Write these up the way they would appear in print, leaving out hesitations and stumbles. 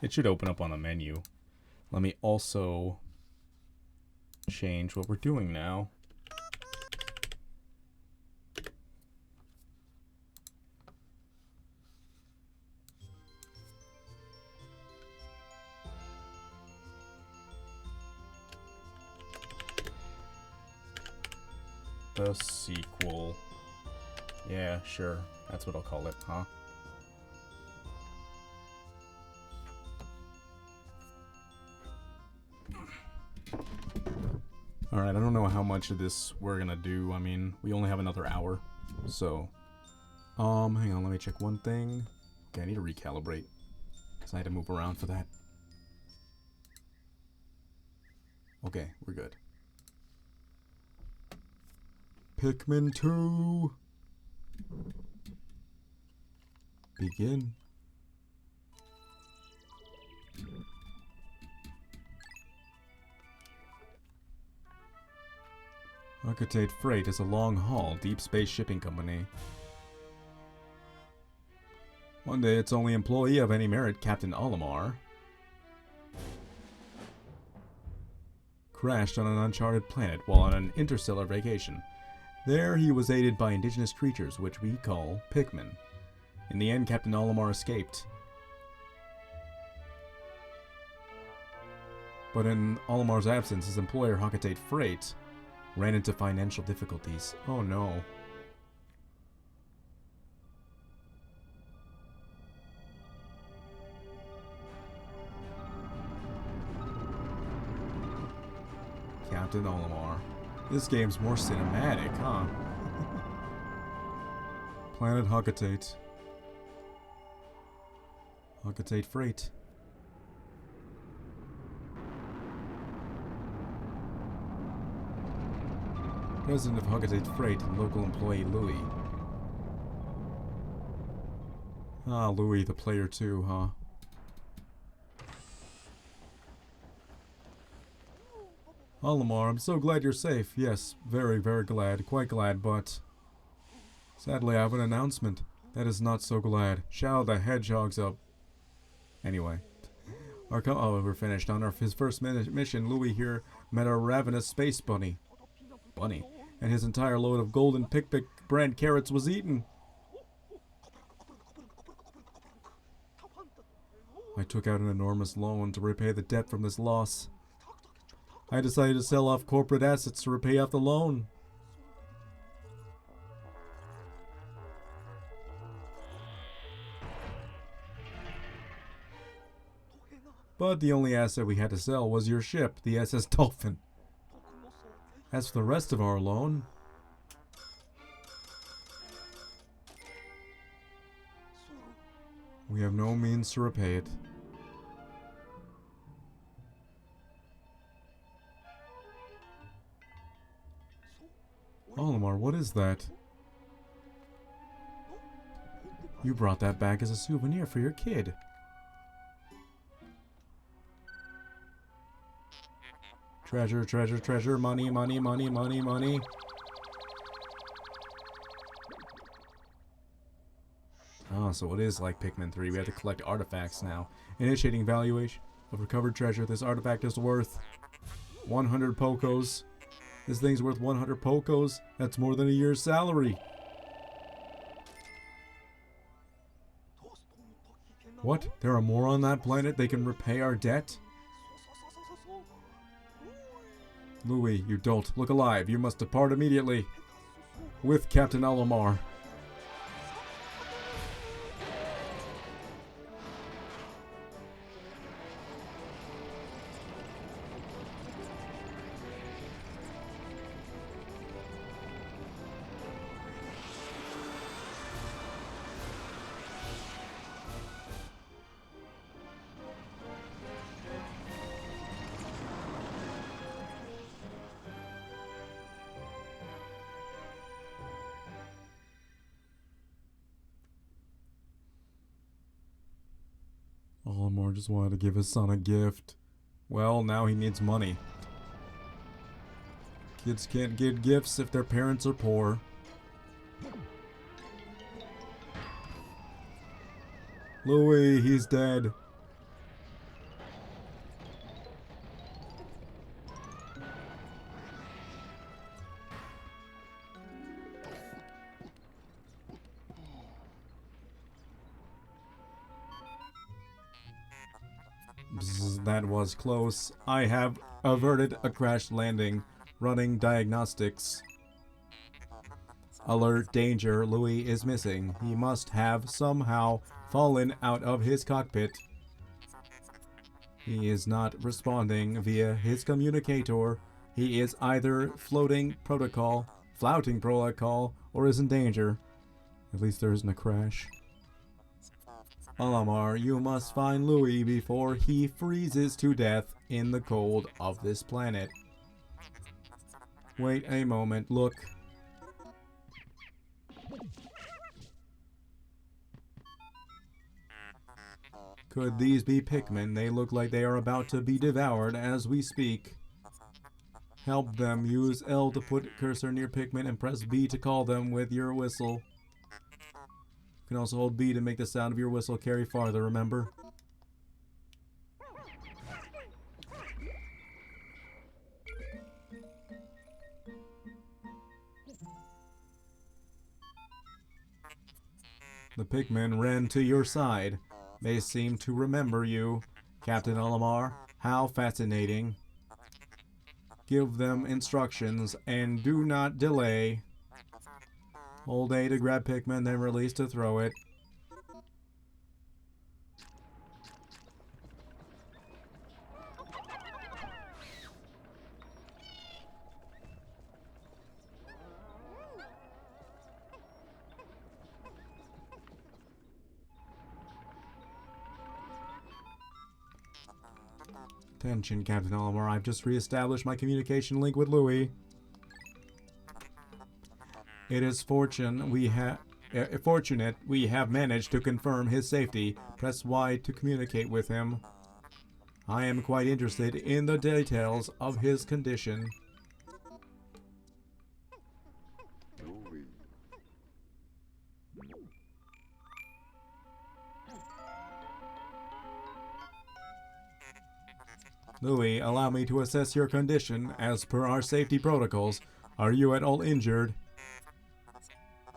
It should open up on the menu. Let me also change what we're doing now. The sequel. Yeah, sure. That's what I'll call it, huh? Alright, I don't know how much of this we're gonna do. I mean, we only have another hour. So, hang on, let me check one thing. Okay, I need to recalibrate. Because I had to move around for that. Okay, we're good. Pikmin 2! Begin. Archetate Freight is a long-haul, deep space shipping company. One day, its only employee of any merit, Captain Olimar, crashed on an uncharted planet while on an interstellar vacation. There, he was aided by indigenous creatures, which we call Pikmin. In the end, Captain Olimar escaped. But in Olimar's absence, his employer, Hakatate Freight, ran into financial difficulties. Oh no. Captain Olimar. This game's more cinematic, huh? Planet Hakatate. Hakatate Freight. President of Hakatate Freight and local employee Louis. Ah, Louis, the player too, huh? Olimar, I'm so glad you're safe. Yes, very, very glad. Quite glad, but sadly I have an announcement. That is not so glad. Shao the Hedgehog's up. Anyway. Oh, we're finished. On his first mission, Louis here met a ravenous space bunny. Bunny? And his entire load of golden Pikmin brand carrots was eaten. I took out an enormous loan to repay the debt from this loss. I decided to sell off corporate assets to repay off the loan. But the only asset we had to sell was your ship, the SS Dolphin. As for the rest of our loan, we have no means to repay it. Olimar, what is that? You brought that back as a souvenir for your kid. Treasure, treasure, treasure, money, money, money, money, money. Oh, so it is like Pikmin 3. We have to collect artifacts now. Initiating valuation of recovered treasure. This artifact is worth 100 Pokos. This thing's worth 100 Pokos. That's more than a year's salary. What? There are more on that planet? They can repay our debt? Louis, you dolt. Look alive. You must depart immediately. With Captain Olimar. Olimar just wanted to give his son a gift. Well, now he needs money. Kids can't get gifts if their parents are poor. Louis, he's dead. Bzz, that was close. I have averted a crash landing. Running diagnostics. Alert, danger, Louis is missing. He must have somehow fallen out of his cockpit. He is not responding via his communicator. He is either flouting protocol, or is in danger. At least there isn't a crash. Olimar, you must find Louis before he freezes to death in the cold of this planet. Wait a moment, look. Could these be Pikmin? They look like they are about to be devoured as we speak. Help them. Use L to put cursor near Pikmin and press B to call them with your whistle. You can also hold B to make the sound of your whistle carry farther, remember? The Pikmin ran to your side. They seem to remember you. Captain Olimar, how fascinating. Give them instructions and do not delay. Hold A to grab Pikmin, then release to throw it. Attention, Captain Olimar. I've just re-established my communication link with Louis. It is fortunate we have managed to confirm his safety. Press Y to communicate with him. I am quite interested in the details of his condition. Louis, allow me to assess your condition as per our safety protocols. Are you at all injured?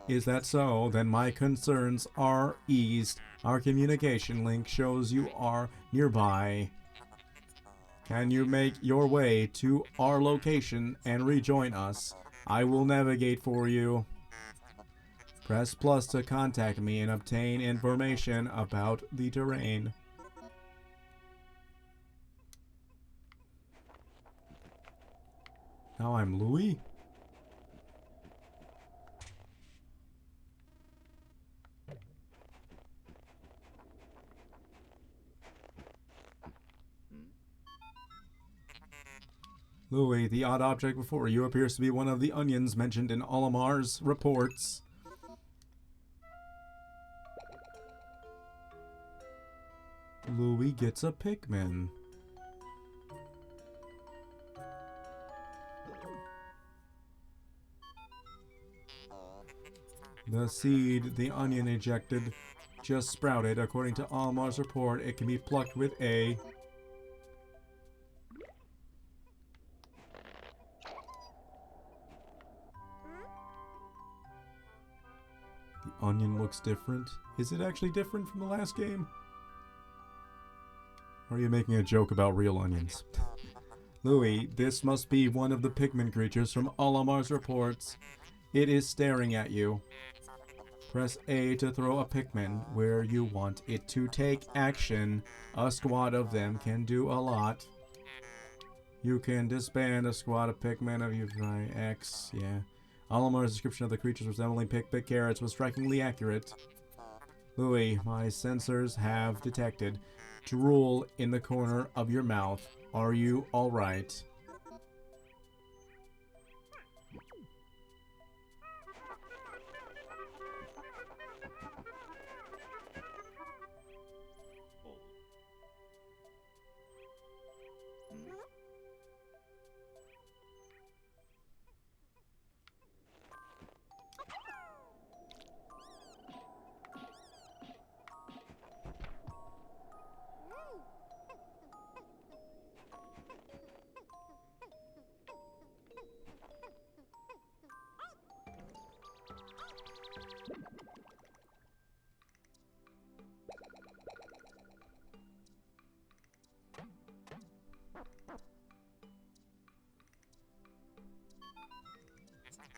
Is that so? Then my concerns are eased. Our communication link shows you are nearby. Can you make your way to our location and rejoin us? I will navigate for you. Press plus to contact me and obtain information about the terrain. Now I'm Louis? Louis, the odd object before you appears to be one of the onions mentioned in Olimar's reports. Louis gets a Pikmin. The seed the onion ejected just sprouted. According to Olimar's report, it can be plucked with A. The onion looks different. Is it actually different from the last game? Or are you making a joke about real onions? Louis, this must be one of the Pikmin creatures from Olimar's reports. It is staring at you. Press A to throw a Pikmin where you want it to take action. A squad of them can do a lot. You can disband a squad of Pikmin if you try X. Yeah. Olimar's description of the creatures resembling Pikmin carrots was strikingly accurate. Louis, my sensors have detected drool in the corner of your mouth. Are you alright?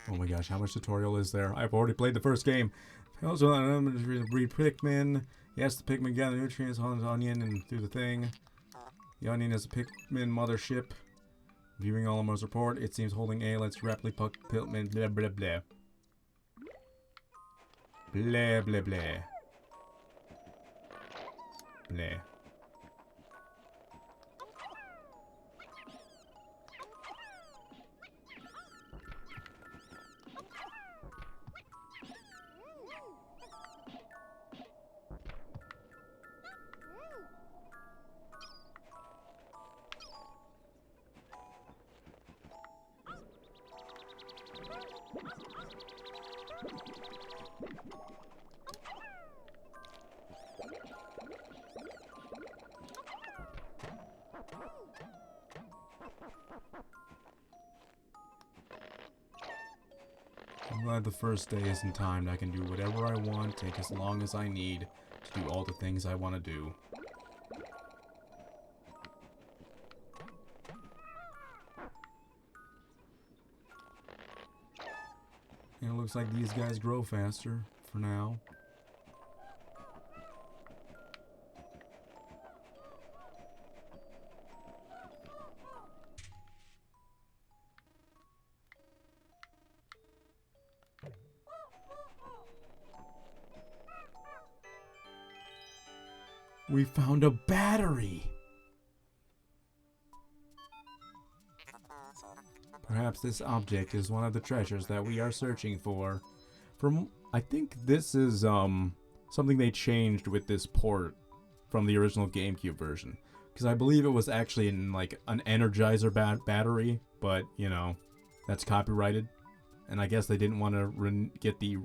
Oh my gosh, how much tutorial is there? I've already played the first game. Also, I'm going to breed Pikmin. Yes, the Pikmin gather nutrients on the onion and through the thing. The onion is a Pikmin mothership. Viewing Olimar's report, it seems holding A. Let's rapidly puck Pikmin. Blah blah blah. Blah blah blah. Blah. I'm glad the first day isn't timed. I can do whatever I want, take as long as I need to do all the things I want to do. And it looks like these guys grow faster for now. We found a battery! Perhaps this object is one of the treasures that we are searching for. I think this is something they changed with this port from the original GameCube version. Because I believe it was actually in like an Energizer battery, but you know, that's copyrighted. And I guess they didn't want to get the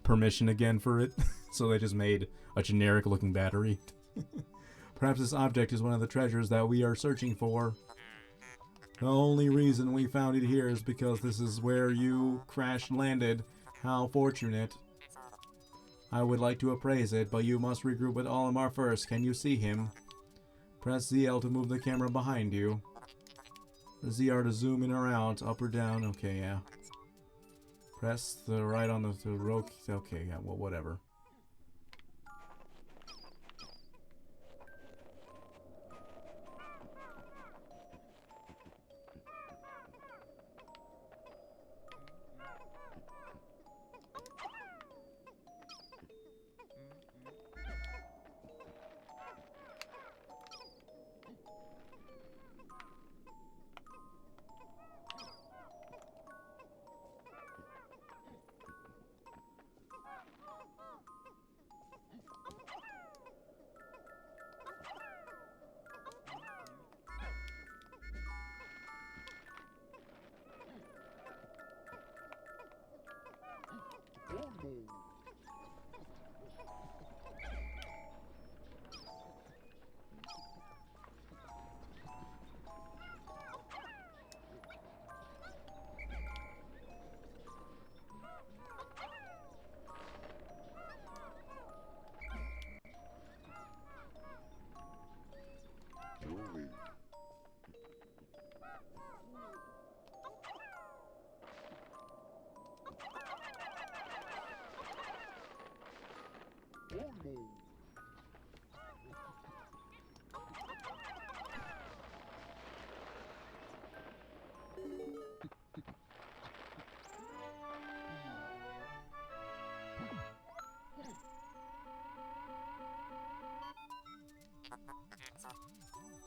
permission again for it, so they just made a generic looking battery. Perhaps this object is one of the treasures that we are searching for. The only reason we found it here is because this is where you crash landed. How fortunate. I would like to appraise it, but you must regroup with Olimar first. Can you see him? Press ZL to move the camera behind you. ZR to zoom in or out, up or down. Okay, yeah. Press the right on the row. Okay, yeah, well, whatever.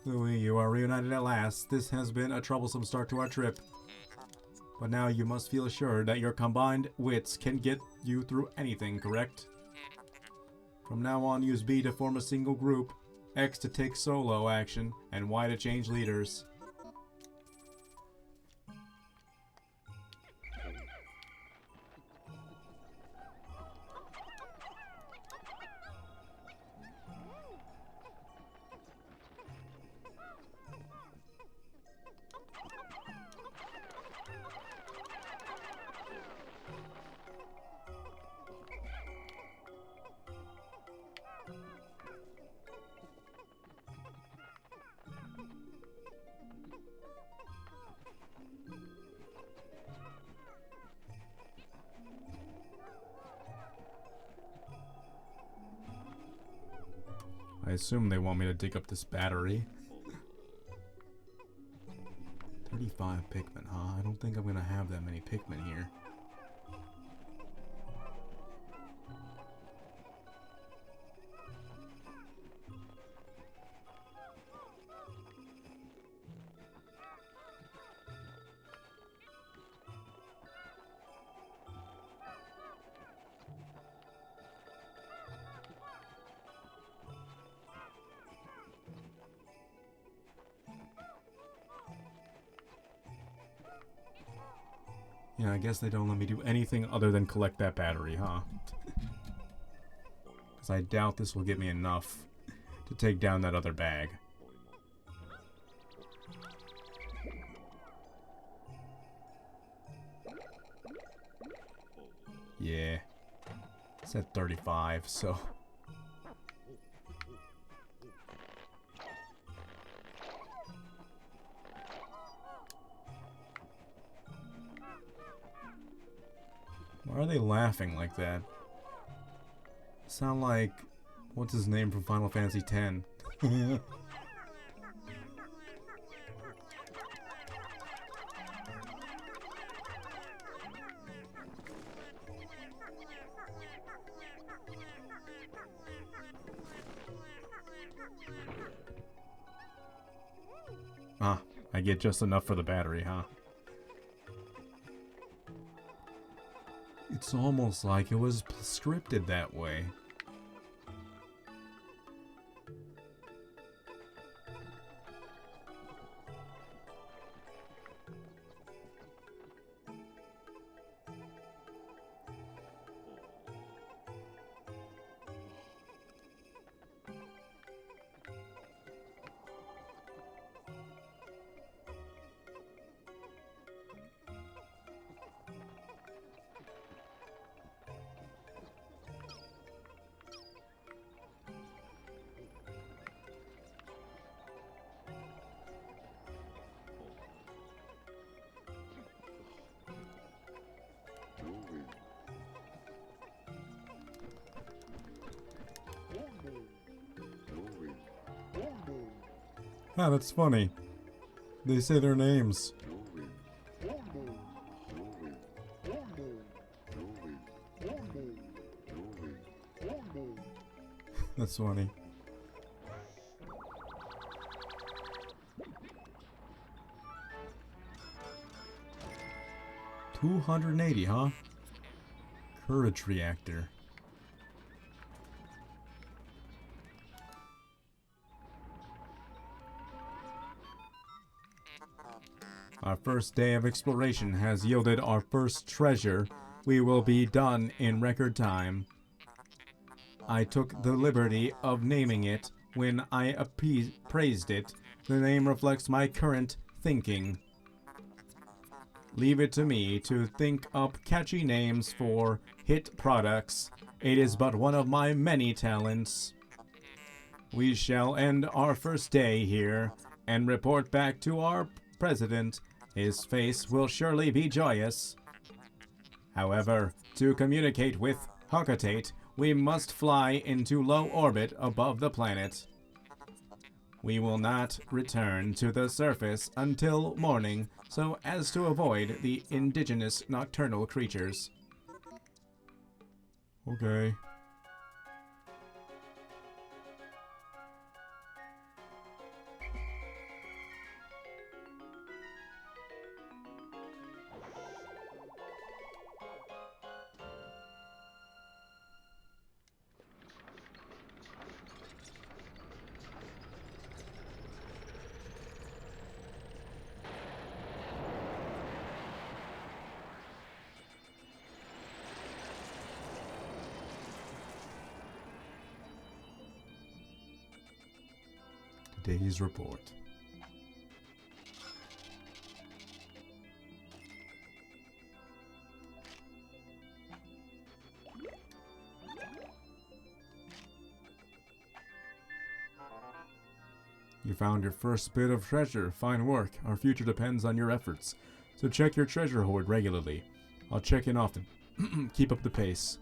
Louis, you are reunited at last. This has been a troublesome start to our trip. But now you must feel assured that your combined wits can get you through anything, correct? From now on, use B to form a single group, X to take solo action, and Y to change leaders. I assume they want me to dig up this battery. 35 Pikmin, huh? I don't think I'm gonna have that many Pikmin here. Yeah, I guess they don't let me do anything other than collect that battery, huh? Because I doubt this will get me enough to take down that other bag. Yeah. It's at 35, so... Why are they laughing like that? Sound like... What's his name from Final Fantasy X? Ah, I get just enough for the battery, huh? It's almost like it was scripted that way. Ah, that's funny. They say their names. That's funny. $280, huh? Courage reactor. Our first day of exploration has yielded our first treasure. We will be done in record time. I took the liberty of naming it when I praised it. The name reflects my current thinking. Leave it to me to think up catchy names for hit products. It is but one of my many talents. We shall end our first day here and report back to our president. His face will surely be joyous. However, to communicate with Hakatate, we must fly into low orbit above the planet. We will not return to the surface until morning, so as to avoid the indigenous nocturnal creatures. Okay. Today's report. You found your first bit of treasure. Fine work. Our future depends on your efforts. So check your treasure hoard regularly. I'll check in often. Keep up the pace.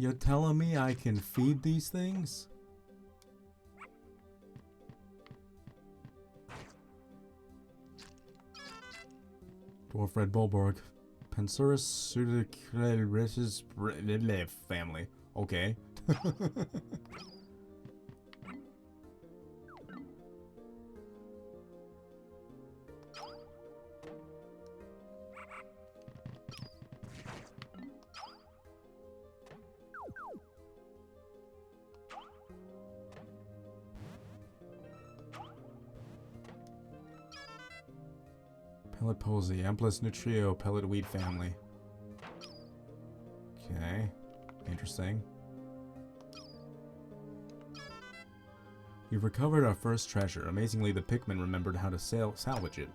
You're telling me I can feed these things? Dwarf Red Bulborg. Pansurus Pseudocritus family. Okay. Pellet Posey, Amplus Nutrio, Pellet Weed family. Okay. Interesting. We've recovered our first treasure. Amazingly, the Pikmin remembered how to salvage it.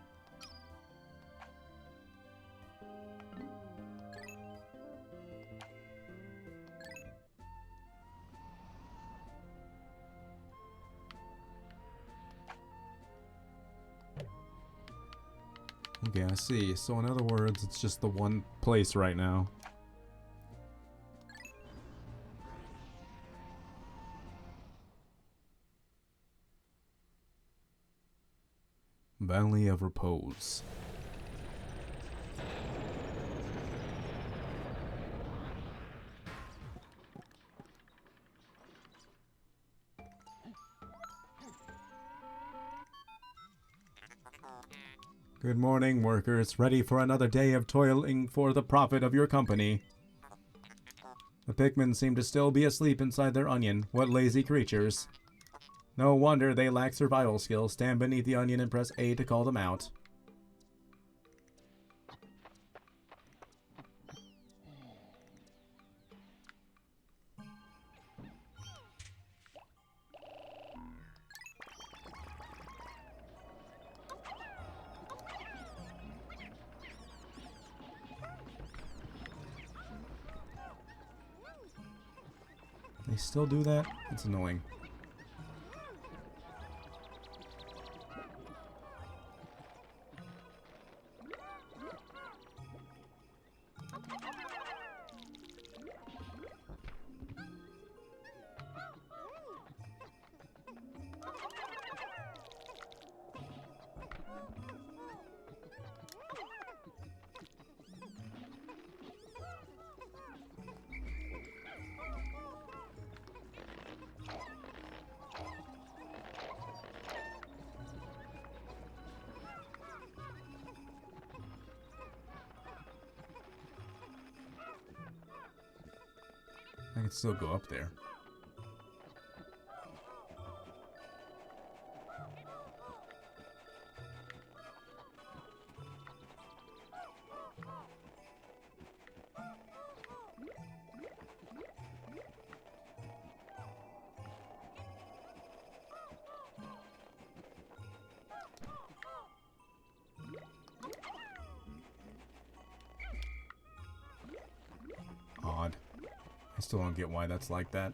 Okay, I see. So in other words, it's just the one place right now. Valley of Repose. Good morning, workers. Ready for another day of toiling for the profit of your company. The Pikmin seem to still be asleep inside their onion. What lazy creatures. No wonder they lack survival skills. Stand beneath the onion and press A to call them out. They still do that? It's annoying. I can still go up there. Odd. I still don't get why that's like that.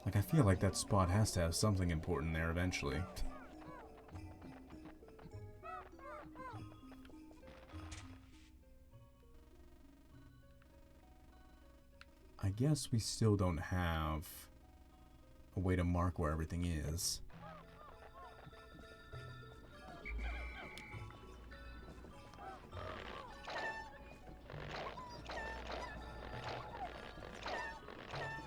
Like, I feel like that spot has to have something important there eventually. I guess we still don't have a way to mark where everything is.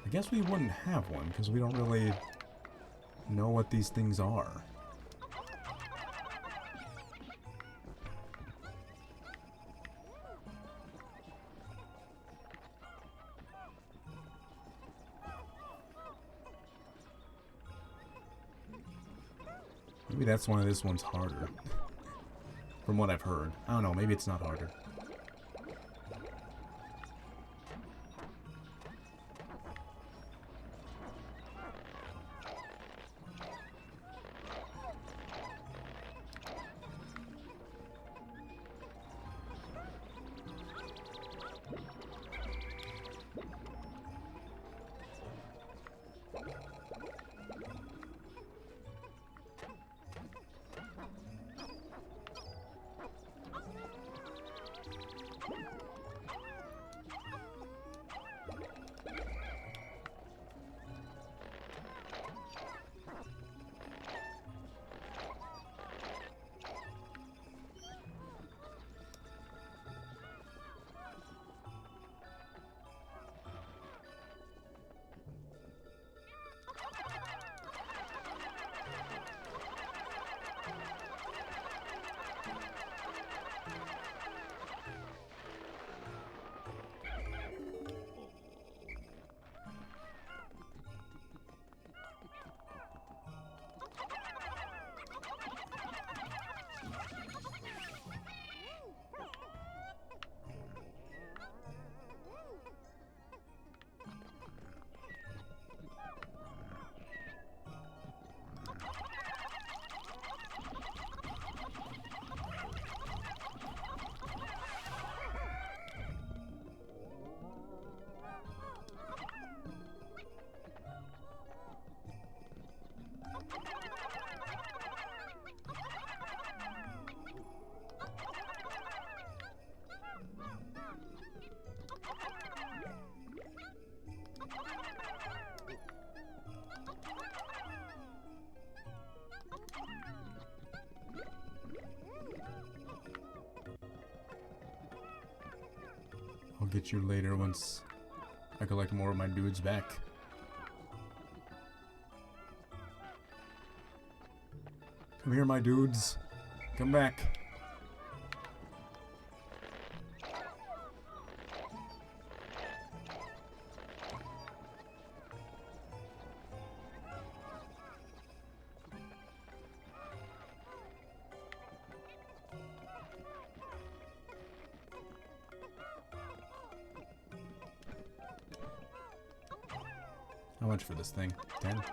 I guess we wouldn't have one because we don't really know what these things are. Maybe that's why this one's harder. From what I've heard. I don't know, maybe it's not harder. I'll get you later once I collect more of my dudes back. Come here, my dudes. Come back. How much for this thing? 10?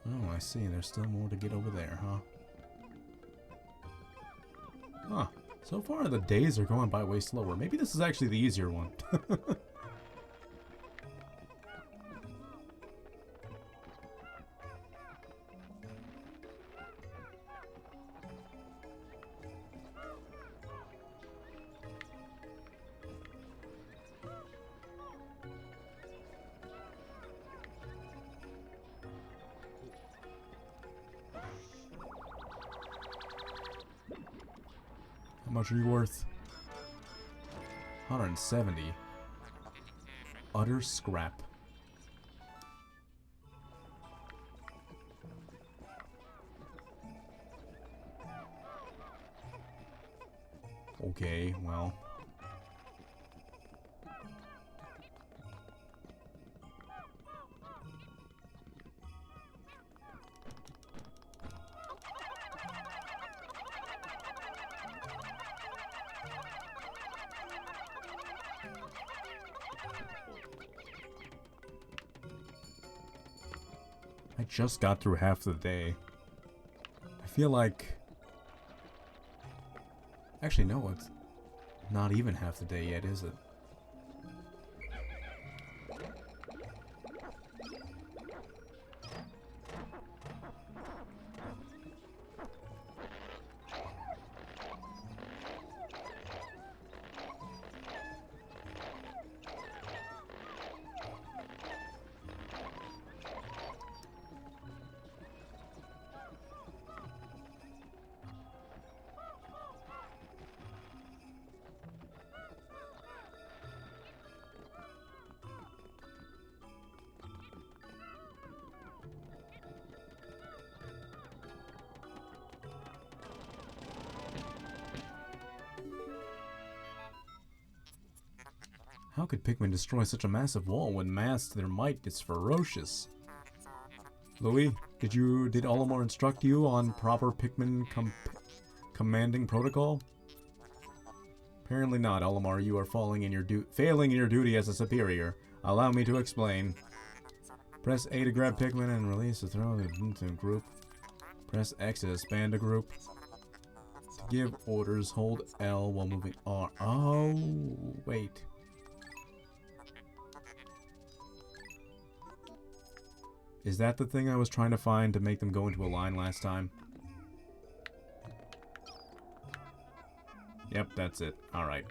Oh, I see. There's still more to get over there, huh? Huh. So far, the days are going by way slower. Maybe this is actually the easier one. How much are you worth? 170. Utter scrap. Okay, well. I just got through half the day. I feel like... Actually, no, it's not even half the day yet, is it? How could Pikmin destroy such a massive wall when mass to their might is ferocious? Louis, did Olimar instruct you on proper Pikmin commanding protocol? Apparently not, Olimar. You are failing in your duty as a superior. Allow me to explain. Press A to grab Pikmin and release the throw into a group. Press X to expand a group. To give orders, hold L while moving R. Oh, wait. Is that the thing I was trying to find to make them go into a line last time? Yep, that's it. Alright.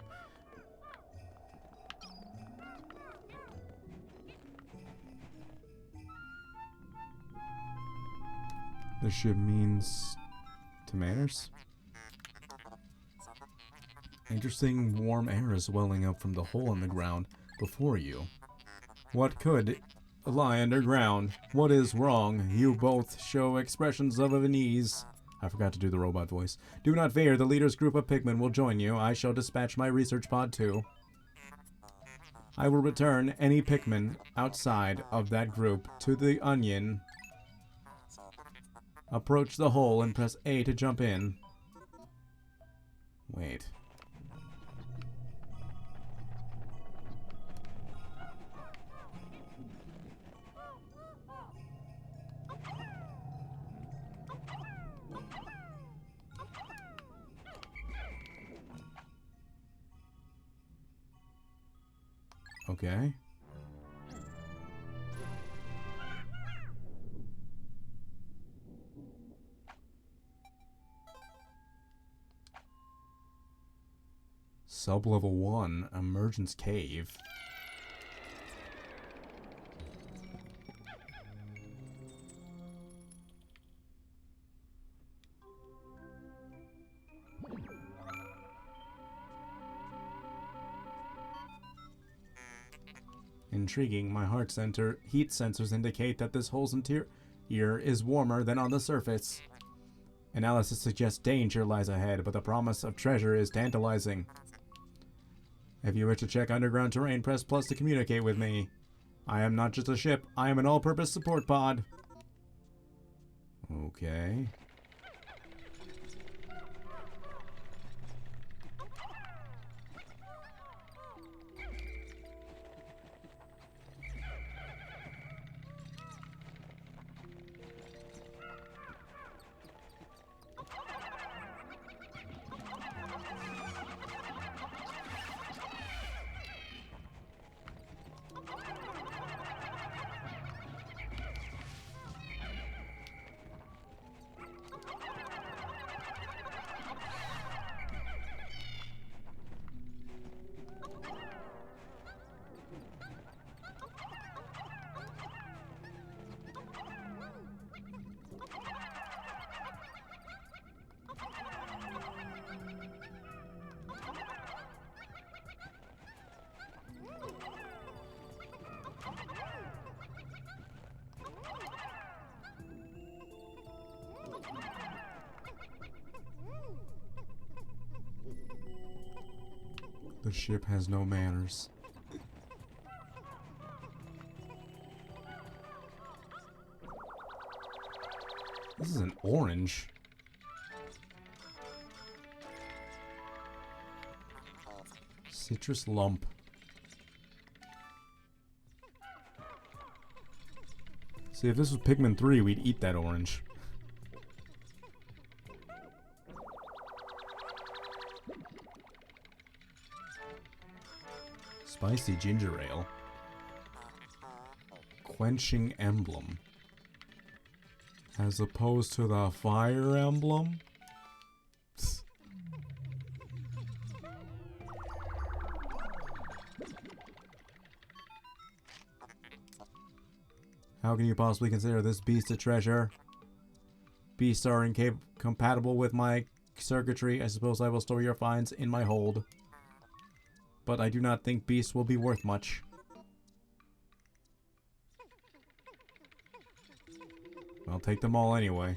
This ship means tomatoes? Interesting warm air is welling up from the hole in the ground before you. What could lie underground? What is wrong? You both show expressions of unease. I forgot to do the robot voice. Do not fear, the leader's group of Pikmin will join you. I shall dispatch my research pod too. I will return any Pikmin outside of that group to the onion. Approach the hole and press A to jump in. Wait. Okay. Sub-level 1, Emergence Cave. Intriguing. My heart center heat sensors indicate that this hole's interior is warmer than on the surface. Analysis suggests danger lies ahead, but the promise of treasure is tantalizing. If you wish to check underground terrain, press plus to communicate with me. I am not just a ship, I am an all-purpose support pod. Okay. The ship has no manners. This is an orange. Citrus lump. See, if this was Pikmin 3, we'd eat that orange. Spicy ginger ale. Quenching emblem. As opposed to the fire emblem? How can you possibly consider this beast a treasure? Beasts are incompatible with my circuitry. I suppose I will store your finds in my hold. But I do not think beasts will be worth much. I'll take them all anyway.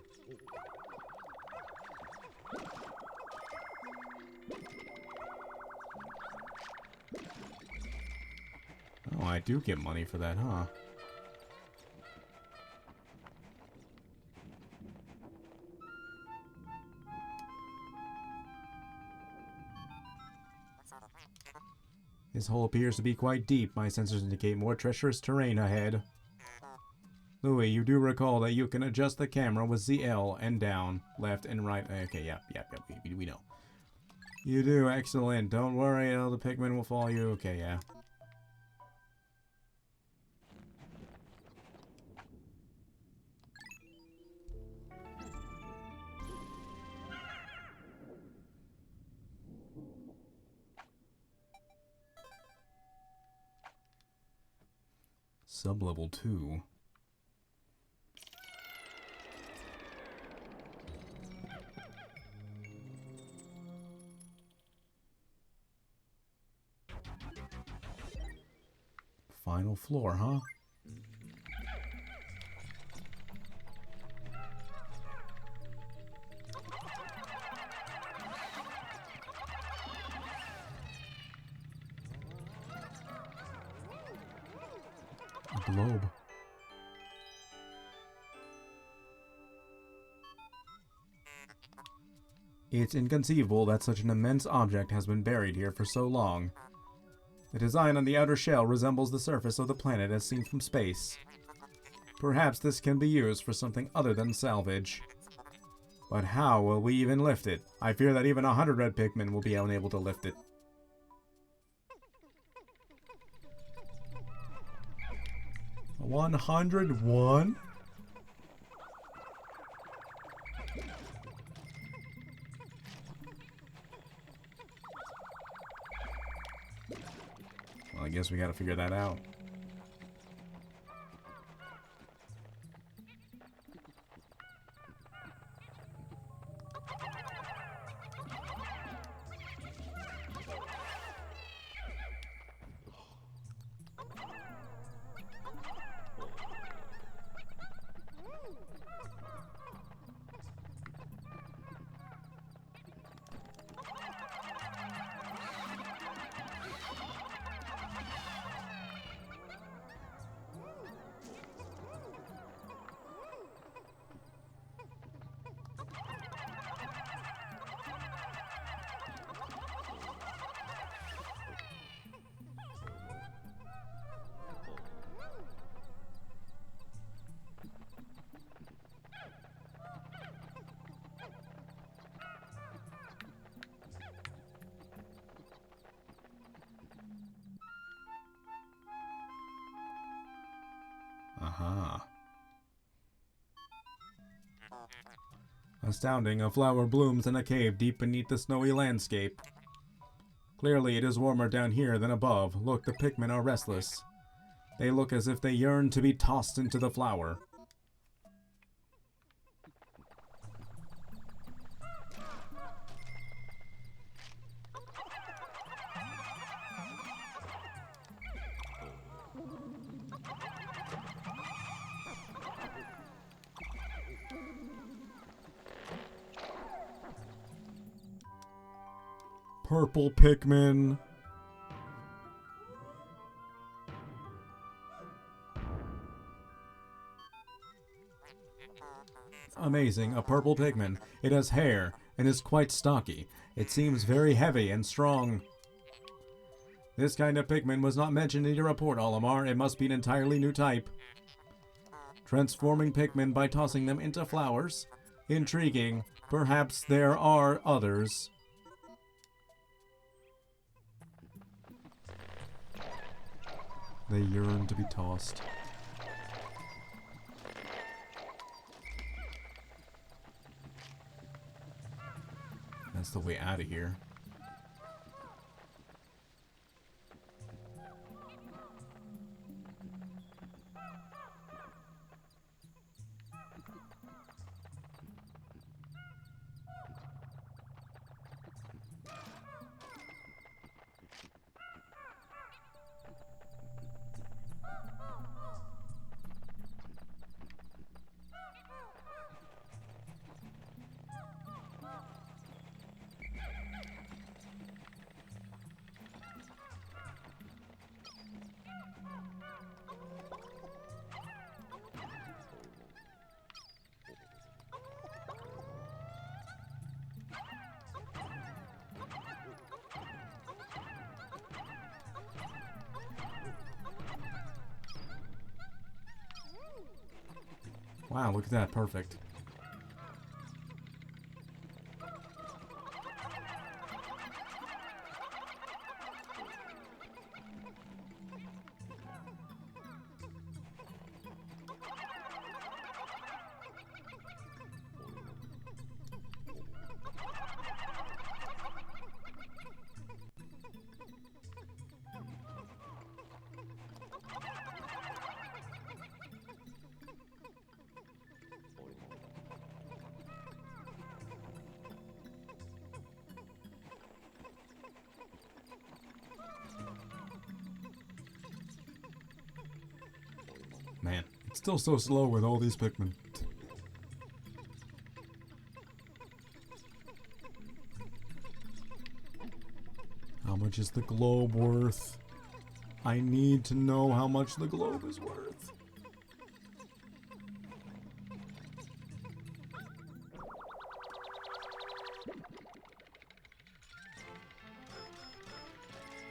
Oh, I do get money for that, huh? This hole appears to be quite deep. My sensors indicate more treacherous terrain ahead. Louis, you do recall that you can adjust the camera with ZL and down, left and right. Okay, yep, we know. You do, excellent. Don't worry, the Pikmin will follow you. Okay, yeah. Sublevel 2. Final floor, huh? A globe. It's inconceivable that such an immense object has been buried here for so long. The design on the outer shell resembles the surface of the planet as seen from space. Perhaps this can be used for something other than salvage. But how will we even lift it? I fear that even 100 red Pikmin will be unable to lift it. $101? Well, I guess we gotta figure that out. Aha. Astounding, a flower blooms in a cave deep beneath the snowy landscape. Clearly it is warmer down here than above. Look, the Pikmin are restless. They look as if they yearn to be tossed into the flower. Purple Pikmin. Amazing, a purple Pikmin. It has hair and is quite stocky. It seems very heavy and strong. This kind of Pikmin was not mentioned in your report, Olimar. It must be an entirely new type. Transforming Pikmin by tossing them into flowers? Intriguing. Perhaps there are others. They yearn to be tossed. That's the way out of here. Wow, look at that. Perfect. Man, it's still so slow with all these Pikmin. How much is the globe worth? I need to know how much the globe is worth.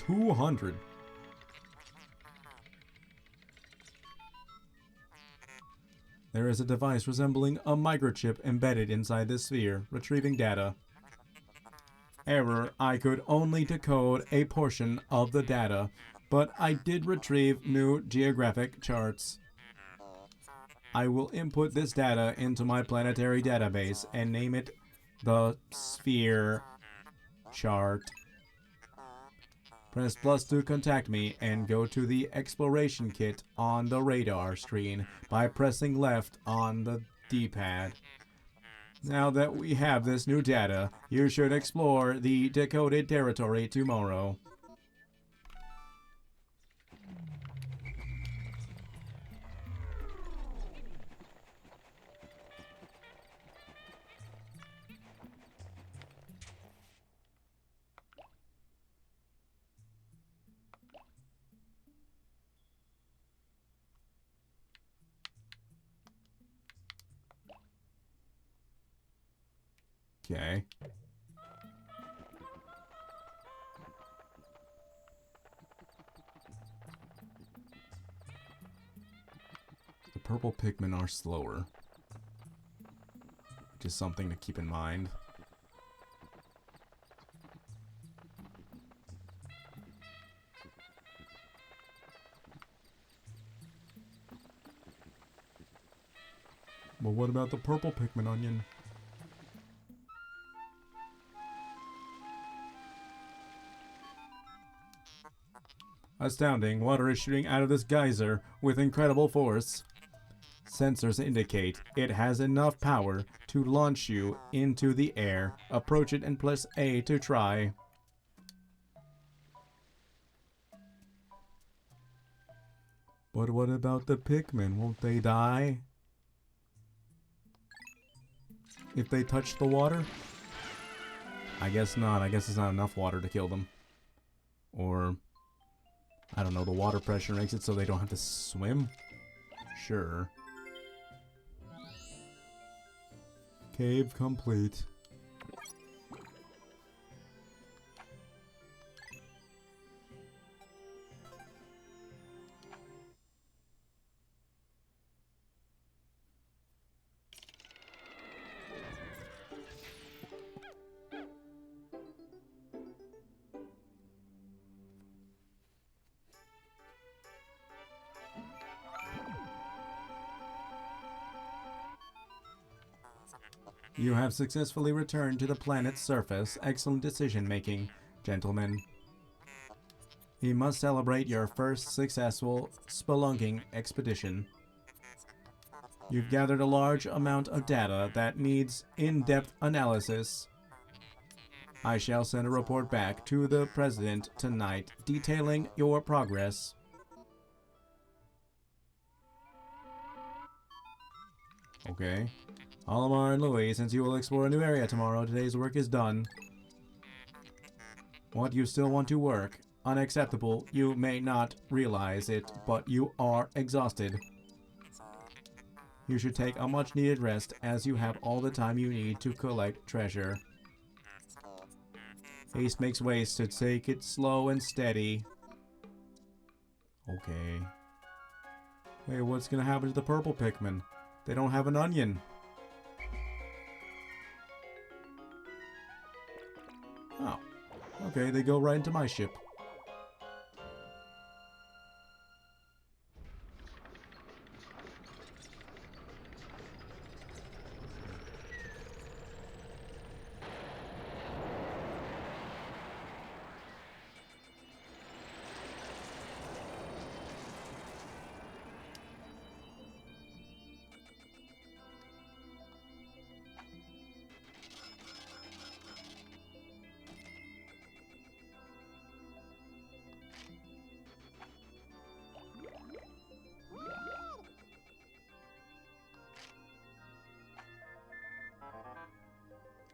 $200. There is a device resembling a microchip embedded inside this sphere, retrieving data. Error, I could only decode a portion of the data, but I did retrieve new geographic charts. I will input this data into my planetary database and name it the Sphere Chart. Press plus to contact me and go to the exploration kit on the radar screen by pressing left on the D-pad. Now that we have this new data, you should explore the decoded territory tomorrow. Okay. The purple Pikmin are slower, which is something to keep in mind. But what about the purple Pikmin onion? Astounding, water is shooting out of this geyser with incredible force. Sensors indicate it has enough power to launch you into the air. Approach it and press A to try. But what about the Pikmin? Won't they die if they touch the water? I guess not. I guess there's not enough water to kill them. Or, I don't know, the water pressure makes it so they don't have to swim? Sure. Cave complete. You have successfully returned to the planet's surface. Excellent decision-making, gentlemen. You must celebrate your first successful spelunking expedition. You've gathered a large amount of data that needs in-depth analysis. I shall send a report back to the President tonight detailing your progress. Okay. Olimar and Louis, since you will explore a new area tomorrow, today's work is done. What, you still want to work? Unacceptable. You may not realize it, but you are exhausted. You should take a much-needed rest, as you have all the time you need to collect treasure. Haste makes waste, so take it slow and steady. Okay. Hey, what's gonna happen to the purple Pikmin? They don't have an onion. Oh. Okay, they go right into my ship.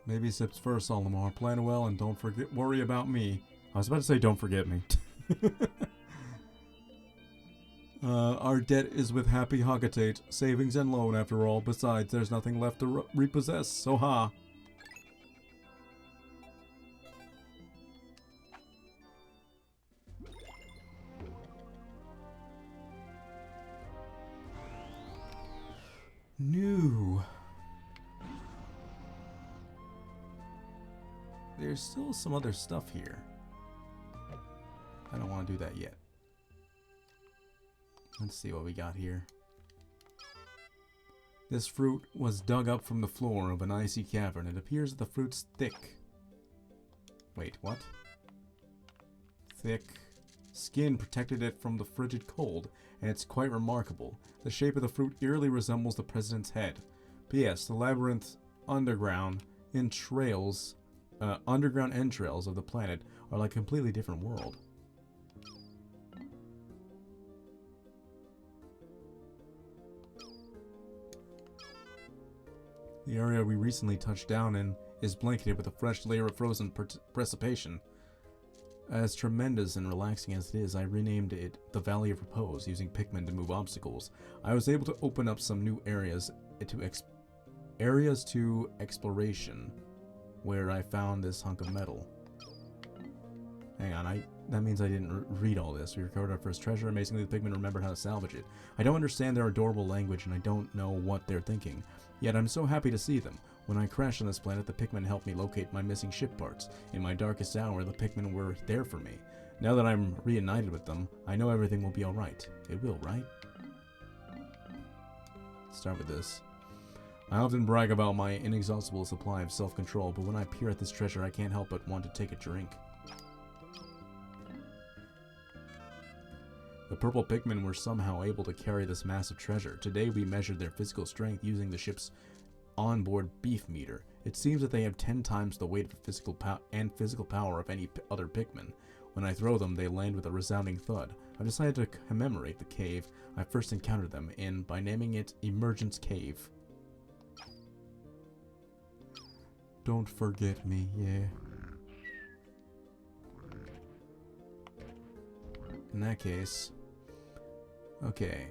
Maybe sips first, Olimar. Plan well and don't worry about me. I was about to say don't forget me. Our debt is with Happy Hogatate. Savings and loan, after all. Besides, there's nothing left to repossess, so ha. New. There's still some other stuff here. I don't want to do that yet. Let's see what we got here. This fruit was dug up from the floor of an icy cavern. It appears that the fruit's thick. Wait, what? Thick skin protected it from the frigid cold, and it's quite remarkable. The shape of the fruit eerily resembles the president's head. P.S. The labyrinth underground entrails of the planet are like a completely different world. The area we recently touched down in is blanketed with a fresh layer of frozen precipitation. As tremendous and relaxing as it is, I renamed it the Valley of Repose, using Pikmin to move obstacles. I was able to open up some new areas to exploration, where I found this hunk of metal. Hang on, that means I didn't read all this. We recovered our first treasure. Amazingly, the Pikmin remembered how to salvage it. I don't understand their adorable language, and I don't know what they're thinking. Yet I'm so happy to see them. When I crashed on this planet, the Pikmin helped me locate my missing ship parts. In my darkest hour, the Pikmin were there for me. Now that I'm reunited with them, I know everything will be alright. It will, right? Let's start with this. I often brag about my inexhaustible supply of self-control, but when I peer at this treasure, I can't help but want to take a drink. The purple Pikmin were somehow able to carry this massive treasure. Today we measured their physical strength using the ship's onboard beef meter. It seems that they have 10 times the weight of physical power of any other Pikmin. When I throw them, they land with a resounding thud. I've decided to commemorate the cave I first encountered them in by naming it Emergence Cave. Don't forget me, yeah. In that case... Okay.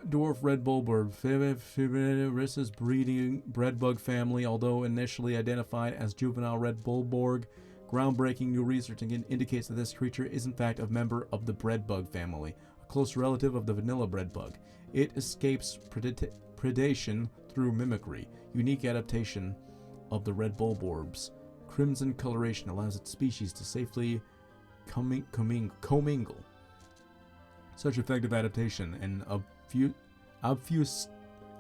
Dwarf red bulborb. Rissa's breeding breadbug family, although initially identified as juvenile red bulborg. Groundbreaking new research indicates that this creature is in fact a member of the breadbug family, a close relative of the vanilla breadbug. It escapes predation through mimicry, unique adaptation of the red bulborb's crimson coloration allows its species to safely commingle. Such effective adaptation and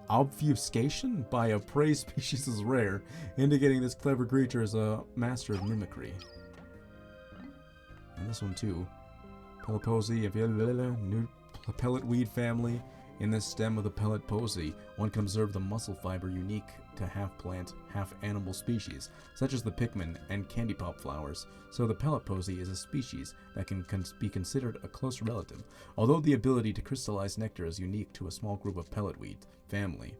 obfuscation by a prey species is rare, indicating this clever creature is a master of mimicry. And this one too. Pelliposi, new pelletweed family. In this stem of the pellet posy, one can observe the muscle fiber unique to half-plant, half-animal species, such as the Pikmin and candy pop flowers. So the pellet posy is a species that can be considered a close relative, although the ability to crystallize nectar is unique to a small group of pelletweed family.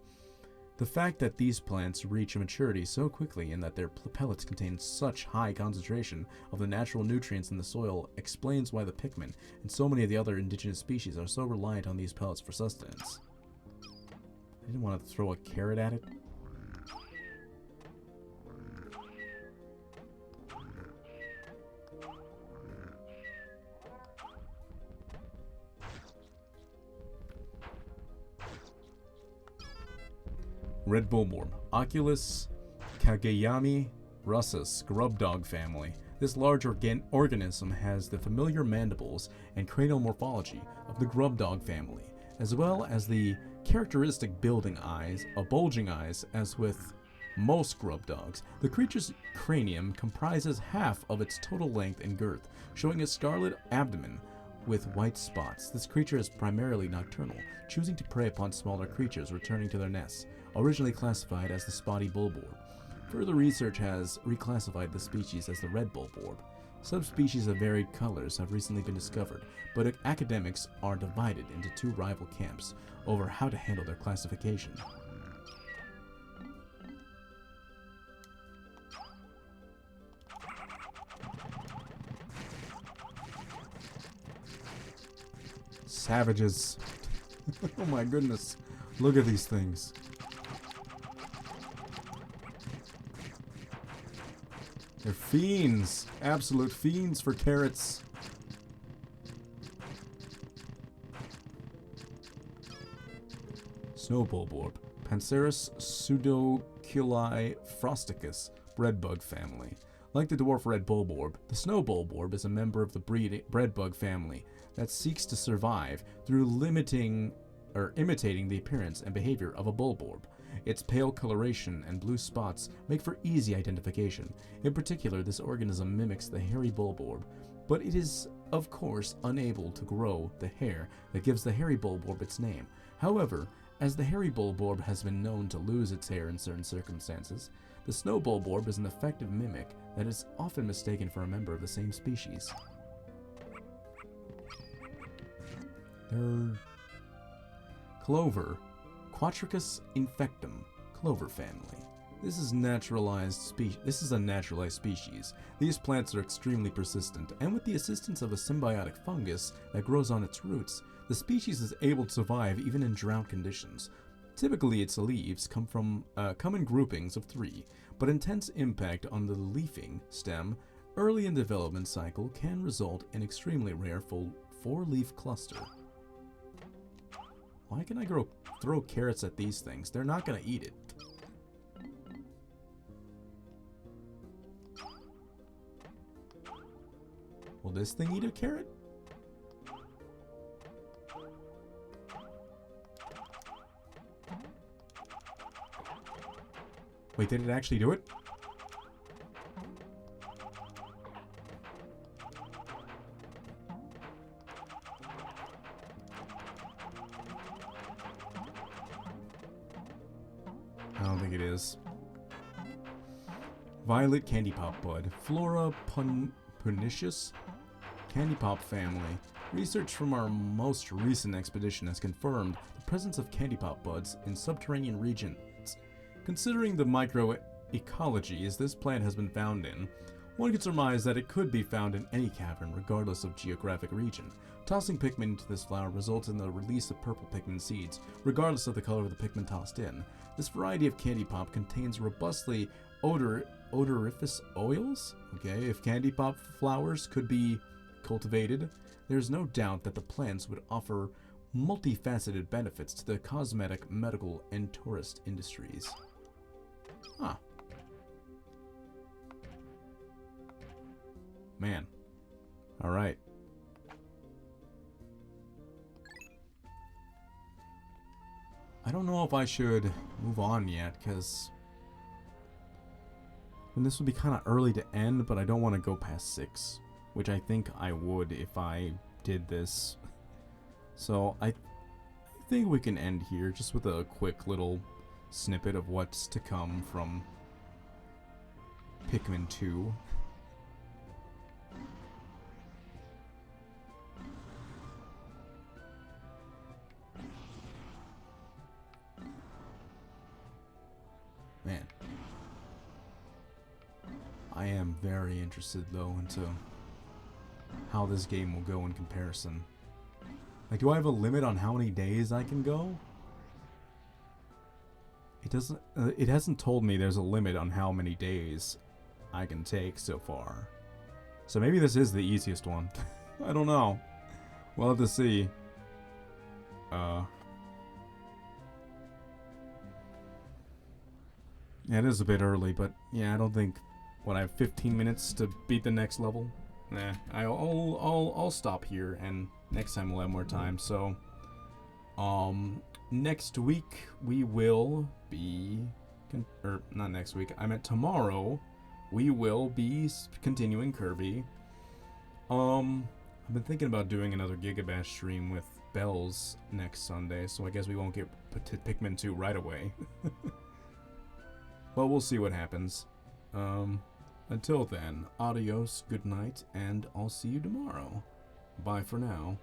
The fact that these plants reach maturity so quickly and that their pellets contain such high concentration of the natural nutrients in the soil explains why the Pikmin and so many of the other indigenous species are so reliant on these pellets for sustenance. I didn't want to throw a carrot at it. Red bulborb, Oculus Kageyami russus, grub dog family. This large organism has the familiar mandibles and cranial morphology of the grub dog family, as well as the characteristic bulging eyes as with most grub dogs. The creature's cranium comprises half of its total length and girth, showing a scarlet abdomen with white spots. This creature is primarily nocturnal, choosing to prey upon smaller creatures returning to their nests, originally classified as the spotty bulborb. Further research has reclassified the species as the red bulborb. Subspecies of varied colors have recently been discovered, but academics are divided into two rival camps over how to handle their classification. Savages. Oh my goodness. Look at these things. They're fiends. Absolute fiends for carrots. Snow bulborb. Pancerus pseudoculi frosticus, breadbug family. Like the dwarf red bulborb, the snow bulborb is a member of the breadbug family that seeks to survive through imitating the appearance and behavior of a bulborb. Its pale coloration and blue spots make for easy identification. In particular, this organism mimics the hairy bulborb, but it is, of course, unable to grow the hair that gives the hairy bulborb its name. However, as the hairy bulborb has been known to lose its hair in certain circumstances, the snow bulborb is an effective mimic that is often mistaken for a member of the same species. Clover. Quatricus infectum, clover family. This is a naturalized species. These plants are extremely persistent, and with the assistance of a symbiotic fungus that grows on its roots, the species is able to survive even in drought conditions. Typically, its leaves come in groupings of 3, but intense impact on the leafing stem early in the development cycle can result in extremely rare 4-leaf cluster. Why can I throw carrots at these things? They're not going to eat it. Will this thing eat a carrot? Wait, did it actually do it? I don't think it is. Violet Candy Pop Bud. Flora pernicious Candy Pop family. Research from our most recent expedition has confirmed the presence of candy pop buds in subterranean regions. Considering the microecologies this plant has been found in, one could surmise that it could be found in any cavern, regardless of geographic region. Tossing Pikmin into this flower results in the release of purple Pikmin seeds, regardless of the color of the Pikmin tossed in. This variety of candy pop contains robustly odoriferous oils. Okay, if candy pop flowers could be cultivated, there's no doubt that the plants would offer multifaceted benefits to the cosmetic, medical, and tourist industries. Huh. Man. Alright. I don't know if I should move on yet, because this would be kind of early to end, but I don't want to go past 6, which I think I would if I did this. So I think we can end here just with a quick little snippet of what's to come from Pikmin 2. Man. I am very interested, though, into how this game will go in comparison. Like, do I have a limit on how many days I can go? It doesn't. It hasn't told me there's a limit on how many days I can take so far. So maybe this is the easiest one. I don't know. We'll have to see. Yeah, it is a bit early, but yeah, I don't think. What, I have 15 minutes to beat the next level? Nah, I'll stop here, and next time we'll have more time. So, next week we will be, or not next week. I meant tomorrow. We will be continuing Kirby. I've been thinking about doing another Gigabash stream with Bells next Sunday, so I guess we won't get to Pikmin 2 right away. But we'll see what happens. Until then, adios, good night, and I'll see you tomorrow. Bye for now.